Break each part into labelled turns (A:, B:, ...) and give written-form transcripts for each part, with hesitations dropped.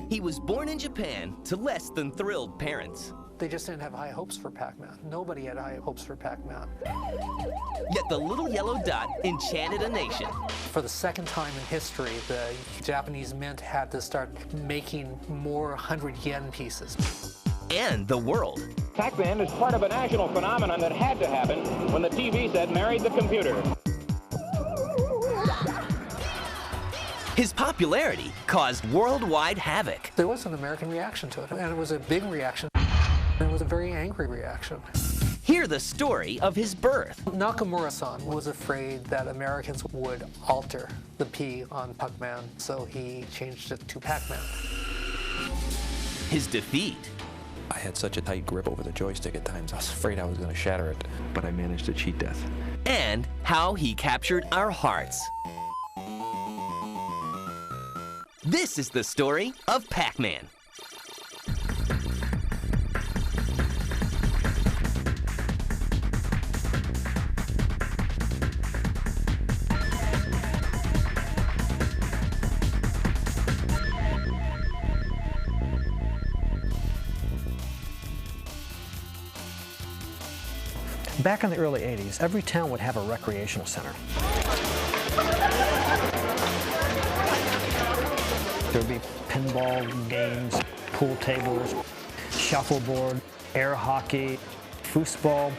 A: He was born in Japan to less than thrilled parents.
B: They just didn't have high hopes for Pac-Man. Nobody had high hopes for Pac-Man.
A: Yet the little yellow dot enchanted a nation.
B: For the second time in history, the Japanese mint had to start making more 100 yen pieces.
A: And the world.
C: Pac-Man is part of a national phenomenon that had to happen when the TV set married the computer.
A: His popularity caused worldwide havoc.
B: There was an American reaction to it, and it was a big reaction, and it was a very angry reaction.
A: Hear the story of his birth.
B: Nakamura-san was afraid that Americans would alter the P on Pac-Man, so he changed it to Pac-Man.
A: His defeat.
D: I had such a tight grip over the joystick at times, I was afraid I was going to shatter it, but I managed to cheat death.
A: And how he captured our hearts. This is the story of Pac-Man.
E: Back in the early 80s, every town would have a recreational center. There'd be pinball games, pool tables, shuffleboard, air hockey, foosball,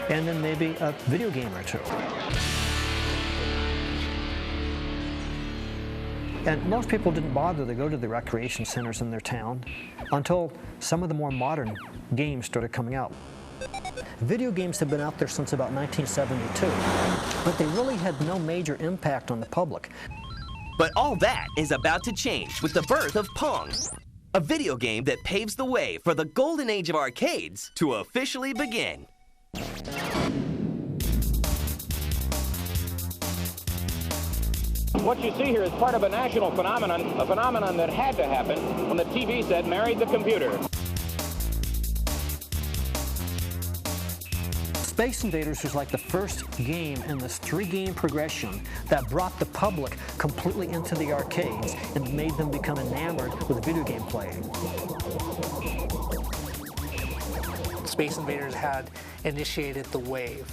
E: and then maybe a video game or two. And most people didn't bother to go to the recreation centers in their town until some of the more modern games started coming out. Video games have been out there since about 1972, but they really had no major impact on the public.
A: But all that is about to change with the birth of Pong, a video game that paves the way for the golden age of arcades to officially begin.
C: What you see here is part of a national phenomenon, a phenomenon that had to happen when the TV set married the computer.
E: Space Invaders was like the first game in this three-game progression that brought the public completely into the arcades and made them become enamored with video game playing.
B: Space Invaders had initiated the wave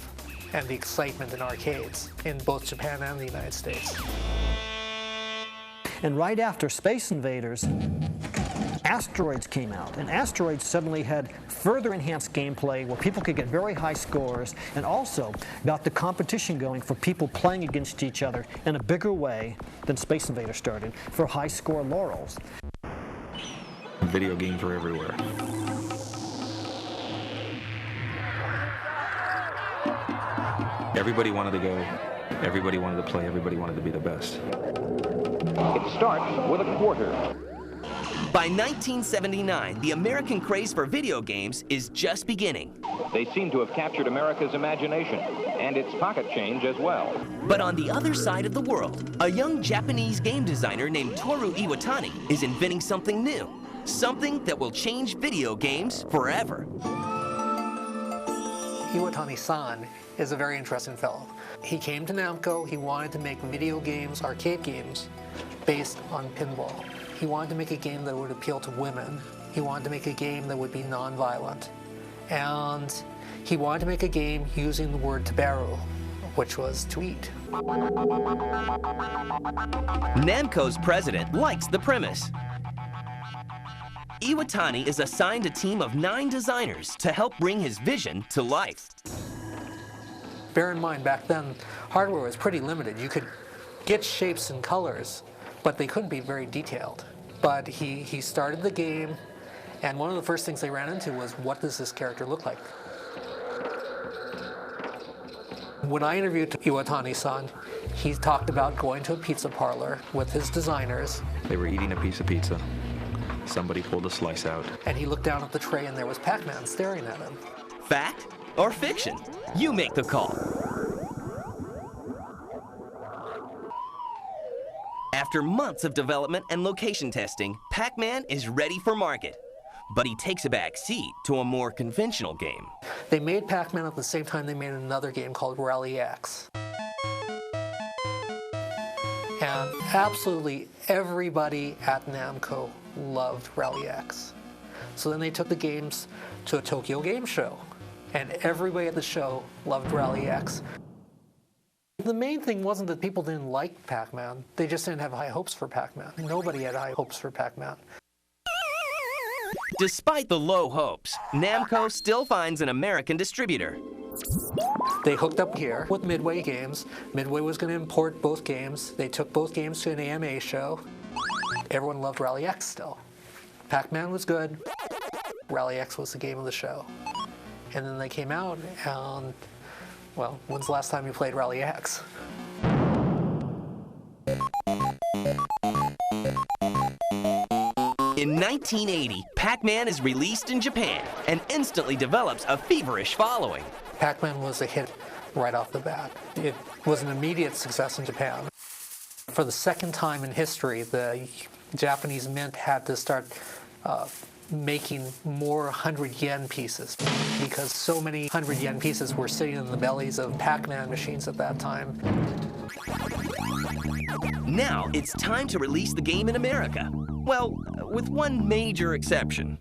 B: and the excitement in arcades in both Japan and the United States.
E: And right after Space Invaders, Asteroids came out, and Asteroids suddenly had further enhanced gameplay where people could get very high scores and also got the competition going for people playing against each other in a bigger way than Space Invaders started for high score laurels.
D: Video games were everywhere. Everybody wanted to go, everybody wanted to play, everybody wanted to be the best.
C: It starts with a quarter.
A: By 1979, the American craze for video games is just beginning.
C: They seem to have captured America's imagination and its pocket change as well.
A: But on the other side of the world, a young Japanese game designer named Toru Iwatani is inventing something new, something that will change video games forever.
B: Iwatani-san is a very interesting fellow. He came to Namco, he wanted to make video games, arcade games, based on pinball. He wanted to make a game that would appeal to women. He wanted to make a game that would be non-violent. And he wanted to make a game using the word tabaru, which was to eat.
A: Namco's president likes the premise. Iwatani is assigned a team of 9 designers to help bring his vision to life.
B: Bear in mind, back then, hardware was pretty limited. You could get shapes and colors, but they couldn't be very detailed. But he started the game, and one of the first things they ran into was, what does this character look like? When I interviewed Iwatani-san, he talked about going to a pizza parlor with his designers.
D: They were eating a piece of pizza. Somebody pulled a slice out.
B: And he looked down at the tray and there was Pac-Man staring at him.
A: Fact or fiction? You make the call. After months of development and location testing, Pac-Man is ready for market. But he takes a back seat to a more conventional game.
B: They made Pac-Man at the same time they made another game called Rally X. And absolutely everybody at Namco loved Rally X. So then they took the games to a Tokyo Game Show, and everybody at the show loved Rally X. The main thing wasn't that people didn't like Pac-Man, they just didn't have high hopes for Pac-Man. Nobody had high hopes for Pac-Man.
A: Despite the low hopes, Namco still finds an American distributor.
B: They hooked up here with Midway Games. Midway was going to import both games. They took both games to an AMA show. Everyone loved Rally X still. Pac-Man was good. Rally X was the game of the show. And then they came out and, well, when's the last time you played Rally X?
A: In 1980, Pac-Man is released in Japan and instantly develops a feverish following.
B: Pac-Man was a hit right off the bat. It was an immediate success in Japan. For the second time in history, the Japanese mint had to start making more 100 yen pieces because so many 100 yen pieces were sitting in the bellies of Pac-Man machines at that time.
A: Now it's time to release the game in America. Well, with one major exception.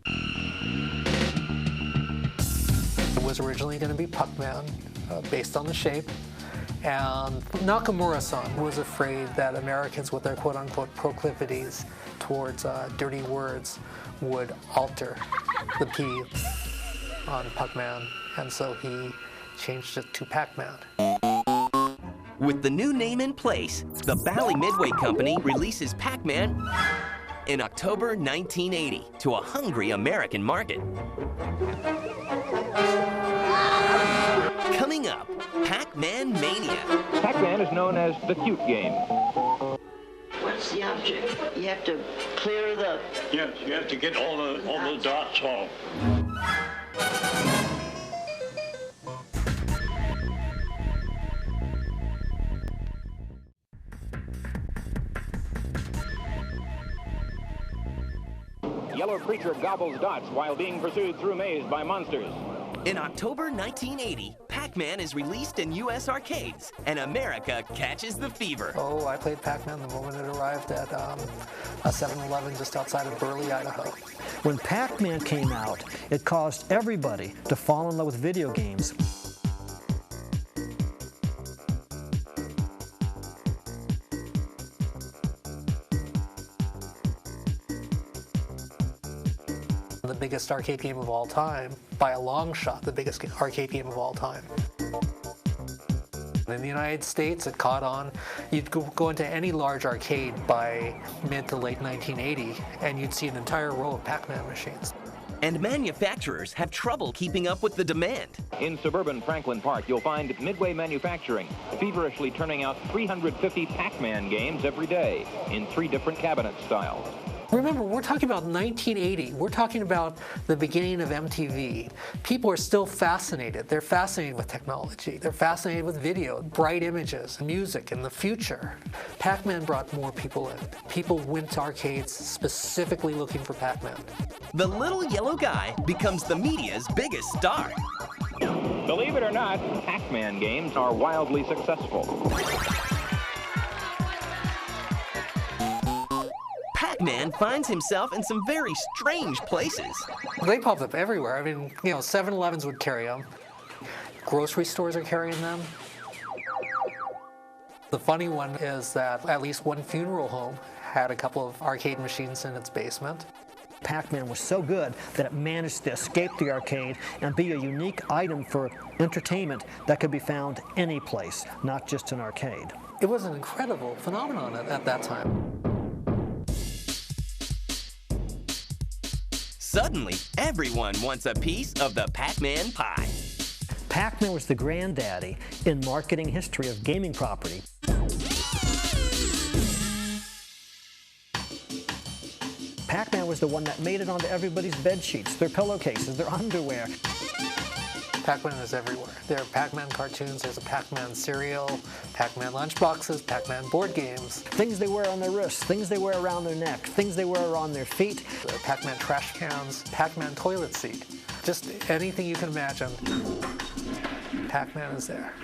B: It was originally going to be Pac-Man, based on the shape, and Nakamura-san was afraid that Americans with their quote-unquote proclivities towards dirty words would alter the P on Pac-Man, and so he changed it to Pac-Man.
A: With the new name in place, the Bally Midway Company releases Pac-Man in October 1980 to a hungry American market. Coming up, Pac-Man Mania.
C: Pac-Man is known as the cute game.
F: What's the object? You have to clear the...
G: Yes, you have to get all the dots off.
C: Yellow creature gobbles dots while being pursued through maze by monsters.
A: In October 1980, Pac-Man is released in U.S. arcades, and America catches the fever.
B: Oh, I played Pac-Man the moment it arrived at a 7-Eleven just outside of Burley, Idaho.
E: When Pac-Man came out, it caused everybody to fall in love with video games.
B: The biggest arcade game of all time, by a long shot, the biggest arcade game of all time. In the United States, it caught on. You'd go into any large arcade by mid to late 1980, and you'd see an entire row of Pac-Man machines.
A: And manufacturers have trouble keeping up with the demand.
C: In suburban Franklin Park, you'll find Midway Manufacturing feverishly turning out 350 Pac-Man games every day in 3 different cabinet styles.
B: Remember, we're talking about 1980. We're talking about the beginning of MTV. People are still fascinated. They're fascinated with technology. They're fascinated with video, bright images, music, and the future. Pac-Man brought more people in. People went to arcades specifically looking for Pac-Man.
A: The little yellow guy becomes the media's biggest star.
C: Believe it or not, Pac-Man games are wildly successful.
A: Pac-Man finds himself in some very strange places.
B: They popped up everywhere. I mean, 7-Elevens would carry them. Grocery stores are carrying them. The funny one is that at least one funeral home had a couple of arcade machines in its basement.
E: Pac-Man was so good that it managed to escape the arcade and be a unique item for entertainment that could be found any place, not just an arcade.
B: It was an incredible phenomenon at that time.
A: Suddenly, everyone wants a piece of the Pac-Man pie.
E: Pac-Man was the granddaddy in marketing history of gaming property. Pac-Man was the one that made it onto everybody's bed sheets, their pillowcases, their underwear.
B: Pac-Man is everywhere. There are Pac-Man cartoons, there's a Pac-Man cereal, Pac-Man lunchboxes, Pac-Man board games.
E: Things they wear on their wrists, things they wear around their neck, things they wear on their feet.
B: Pac-Man trash cans, Pac-Man toilet seat. Just anything you can imagine, Pac-Man is there.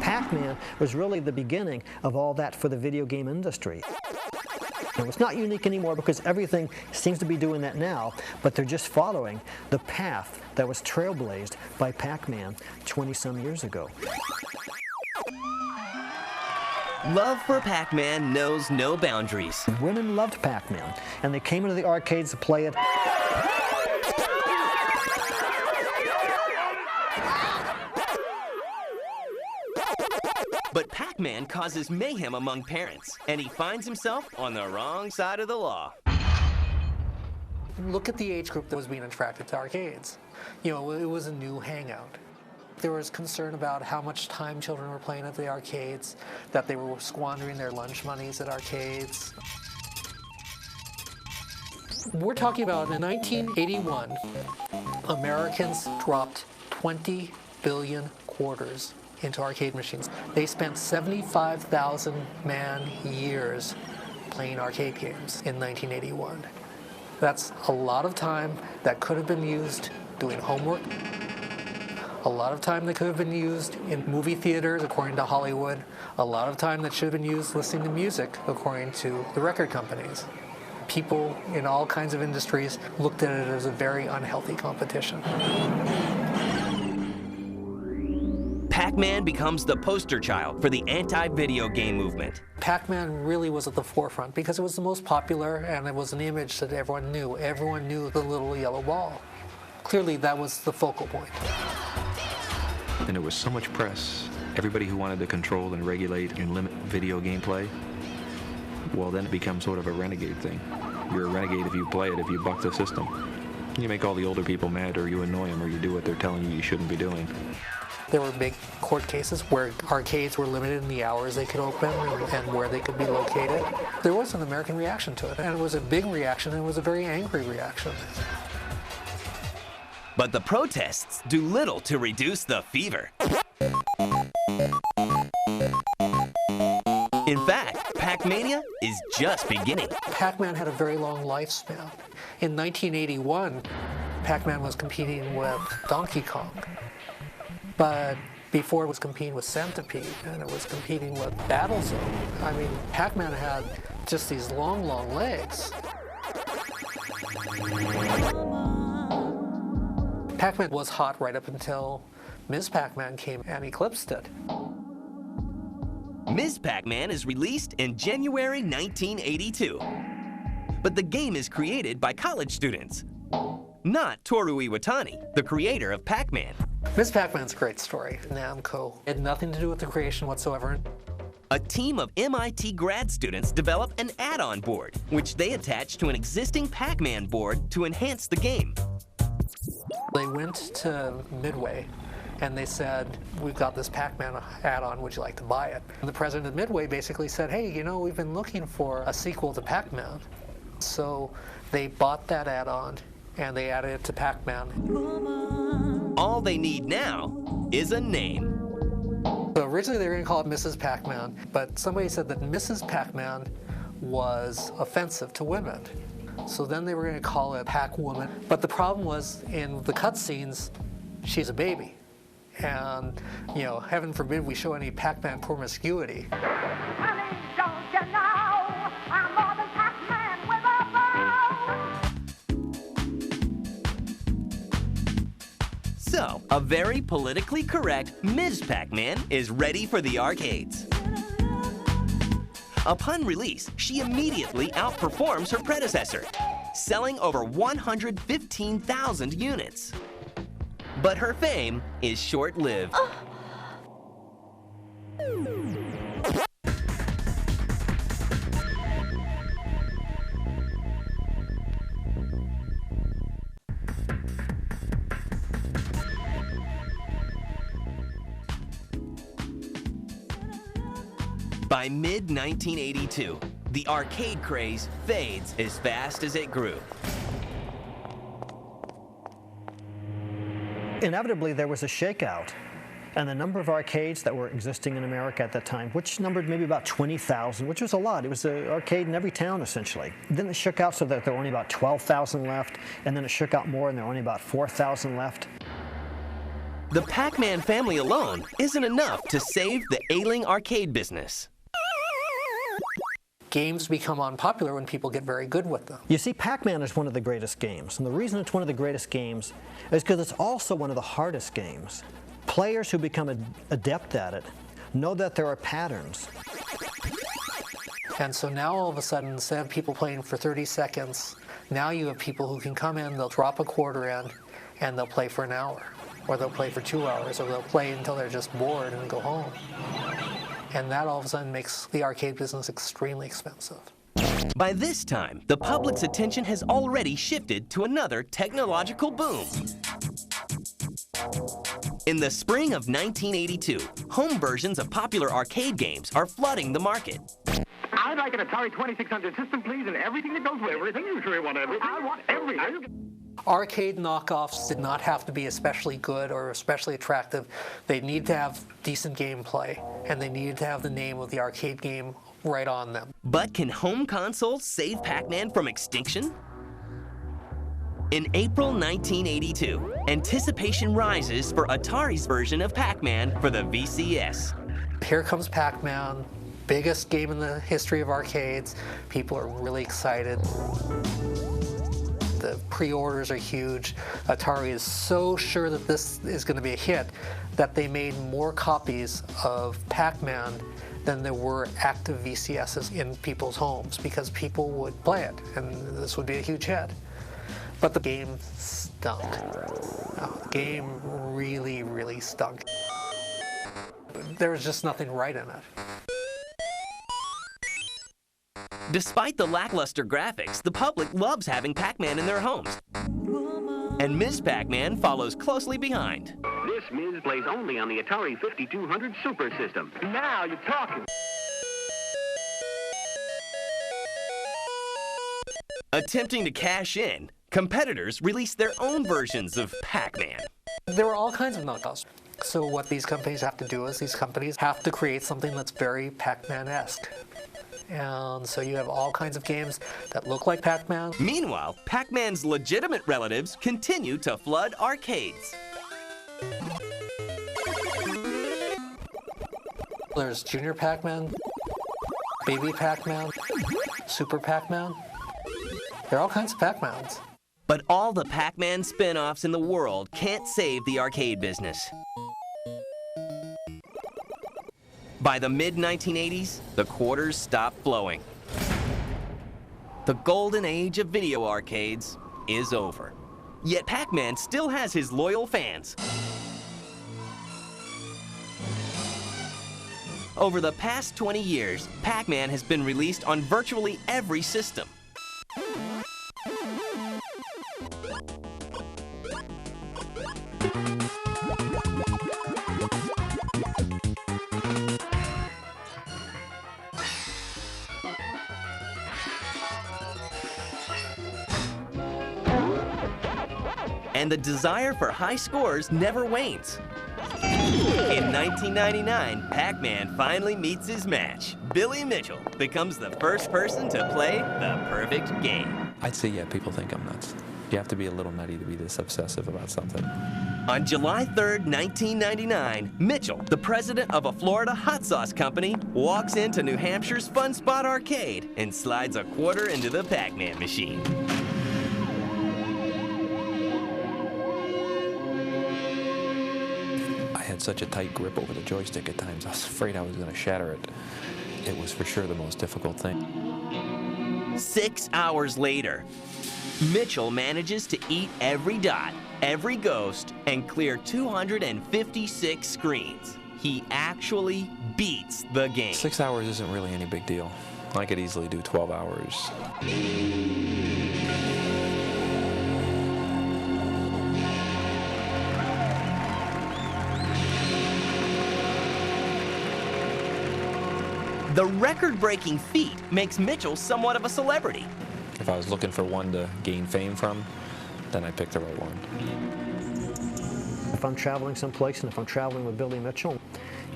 E: Pac-Man was really the beginning of all that for the video game industry. It's not unique anymore because everything seems to be doing that now, but they're just following the path that was trailblazed by Pac-Man 20-some years ago.
A: Love for Pac-Man knows no boundaries.
E: Women loved Pac-Man, and they came into the arcades to play it.
A: But Pac-Man causes mayhem among parents, and he finds himself on the wrong side of the law.
B: Look at the age group that was being attracted to arcades. You know, it was a new hangout. There was concern about how much time children were playing at the arcades, that they were squandering their lunch monies at arcades. We're talking about in 1981, Americans dropped 20 billion quarters into arcade machines. They spent 75,000 man-years playing arcade games in 1981. That's a lot of time that could have been used doing homework. A lot of time that could have been used in movie theaters, according to Hollywood. A lot of time that should have been used listening to music, according to the record companies. People in all kinds of industries looked at it as a very unhealthy competition.
A: Pac-Man becomes the poster child for the anti-video game movement.
B: Pac-Man really was at the forefront because it was the most popular and it was an image that everyone knew. Everyone knew the little yellow ball. Clearly, that was the focal point.
D: And there was so much press. Everybody who wanted to control and regulate and limit video game play, well, then it becomes sort of a renegade thing. You're a renegade if you play it, if you buck the system. You make all the older people mad, or you annoy them, or you do what they're telling you shouldn't be doing.
B: There were big court cases where arcades were limited in the hours they could open and where they could be located. There was an American reaction to it, and it was a big reaction, and it was a very angry reaction.
A: But the protests do little to reduce the fever. In fact, Pac-Mania is just beginning.
B: Pac-Man had a very long lifespan. In 1981, Pac-Man was competing with Donkey Kong. But before it was competing with Centipede, and it was competing with Battlezone. I mean, Pac-Man had just these long, long legs. Pac-Man was hot right up until Ms. Pac-Man came and eclipsed it.
A: Ms. Pac-Man is released in January 1982. But the game is created by college students, not Toru Iwatani, the creator of Pac-Man.
B: Ms. Pac-Man's a great story. Namco had nothing to do with the creation whatsoever.
A: A team of MIT grad students developed an add-on board, which they attached to an existing Pac-Man board to enhance the game.
B: They went to Midway and they said, we've got this Pac-Man add-on, would you like to buy it? And the president of Midway basically said, hey, you know, we've been looking for a sequel to Pac-Man. So they bought that add-on and they added it to Pac-Man.
A: All they need now is a name.
B: So originally they were going to call it Mrs. Pac-Man, but somebody said that Mrs. Pac-Man was offensive to women. So then they were going to call it Pac-Woman. But the problem was, in the cutscenes, she's a baby. And, you know, heaven forbid we show any Pac-Man promiscuity.
H: Honey, don't you know I'm more than Pac-Man with a bow?
A: So, a very politically correct Ms. Pac-Man is ready for the arcades. Upon release, she immediately outperforms her predecessor, selling over 115,000 units. But her fame is short-lived. By mid-1982, the arcade craze fades as fast as it grew.
E: Inevitably, there was a shakeout, and the number of arcades that were existing in America at that time, which numbered maybe about 20,000, which was a lot. It was an arcade in every town, essentially. Then it shook out so that there were only about 12,000 left, and then it shook out more, and there were only about 4,000 left.
A: The Pac-Man family alone isn't enough to save the ailing arcade business.
B: Games become unpopular when people get very good with them.
E: You see, Pac-Man is one of the greatest games, and the reason it's one of the greatest games is because it's also one of the hardest games. Players who become adept at it know that there are patterns.
B: And so now all of a sudden, instead of people playing for 30 seconds, now you have people who can come in, they'll drop a quarter in, and they'll play for an hour, or they'll play for 2 hours, or they'll play until they're just bored and go home. And that all of a sudden makes the arcade business extremely expensive.
A: By this time, the public's attention has already shifted to another technological boom. In the spring of 1982, home versions of popular arcade games are flooding the market.
H: I'd like an Atari 2600 system, please, and everything that goes with it. Everything? You sure you want everything? I want everything.
B: Arcade knockoffs did not have to be especially good or especially attractive. They need to have decent gameplay, and they needed to have the name of the arcade game right on them.
A: But can home consoles save Pac-Man from extinction? In April 1982, anticipation rises for Atari's version of Pac-Man for the VCS.
B: Here comes Pac-Man, biggest game in the history of arcades. People are really excited. The pre-orders are huge. Atari is so sure that this is going to be a hit that they made more copies of Pac-Man than there were active VCSs in people's homes because people would play it, and this would be a huge hit. But the game stunk. The game really, really stunk. There was just nothing right in it.
A: Despite the lackluster graphics, the public loves having Pac-Man in their homes. And Ms. Pac-Man follows closely behind.
I: This Ms. plays only on the Atari 5200 Super System. Now you're talking.
A: Attempting to cash in, competitors release their own versions of Pac-Man.
B: There were all kinds of knockoffs. So what these companies have to do is these companies have to create something that's very Pac-Man-esque. And so you have all kinds of games that look like Pac-Man.
A: Meanwhile, Pac-Man's legitimate relatives continue to flood arcades.
B: There's Junior Pac-Man, Baby Pac-Man, Super Pac-Man. There are all kinds of Pac-Mans.
A: But all the Pac-Man spin-offs in the world can't save the arcade business. By the mid-1980s, the quarters stopped flowing. The golden age of video arcades is over. Yet Pac-Man still has his loyal fans. Over the past 20 years, Pac-Man has been released on virtually every system. And the desire for high scores never wanes. In 1999, Pac-Man finally meets his match. Billy Mitchell becomes the first person to play the perfect game.
D: I'd say, yeah, people think I'm nuts. You have to be a little nutty to be this obsessive about something.
A: On July 3rd, 1999, Mitchell, the president of a Florida hot sauce company, walks into New Hampshire's Fun Spot Arcade and slides a quarter into the Pac-Man machine.
D: I had such a tight grip over the joystick at times, I was afraid I was going to shatter it. It was for sure the most difficult thing.
A: 6 hours later, Mitchell manages to eat every dot, every ghost, and clear 256 screens. He actually beats the game.
D: 6 hours isn't really any big deal. I could easily do 12 hours.
A: The record-breaking feat makes Mitchell somewhat of a celebrity.
D: If I was looking for one to gain fame from, then I picked the right one.
E: if I'm traveling someplace and if I'm traveling with Billy Mitchell,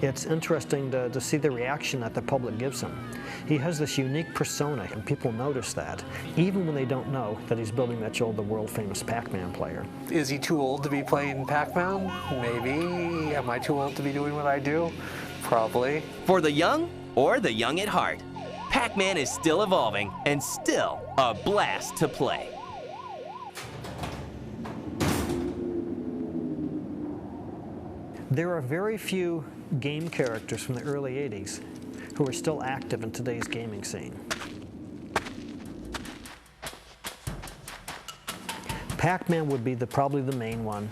E: it's interesting to see the reaction that the public gives him. He has this unique persona, and people notice that, even when they don't know that he's Billy Mitchell, the world-famous Pac-Man player.
B: Is he too old to be playing Pac-Man? Maybe. Am I too old to be doing what I do? Probably.
A: For the young or the young at heart, Pac-Man is still evolving and still a blast to play.
E: There are very few game characters from the early 80s who are still active in today's gaming scene. Pac-Man would be probably the main one.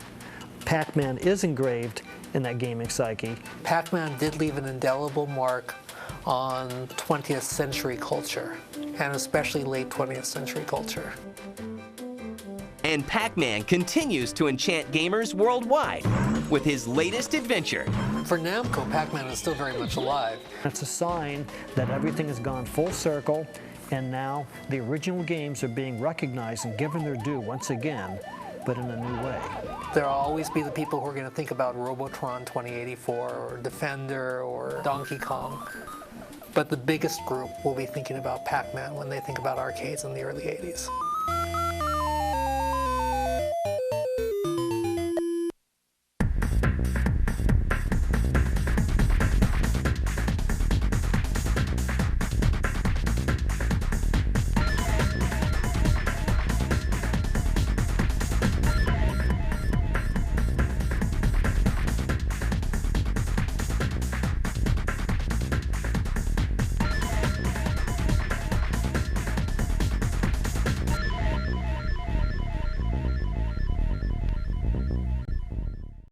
E: Pac-Man is engraved in that gaming psyche.
B: Pac-Man did leave an indelible mark on 20th century culture, and especially late 20th century culture.
A: And Pac-Man continues to enchant gamers worldwide with his latest adventure.
B: For Namco, Pac-Man is still very much alive.
E: It's a sign that everything has gone full circle, and now the original games are being recognized and given their due once again, but in a new way.
B: There will always be the people who are going to think about Robotron 2084 or Defender or Donkey Kong. But the biggest group will be thinking about Pac-Man when they think about arcades in the early 80s.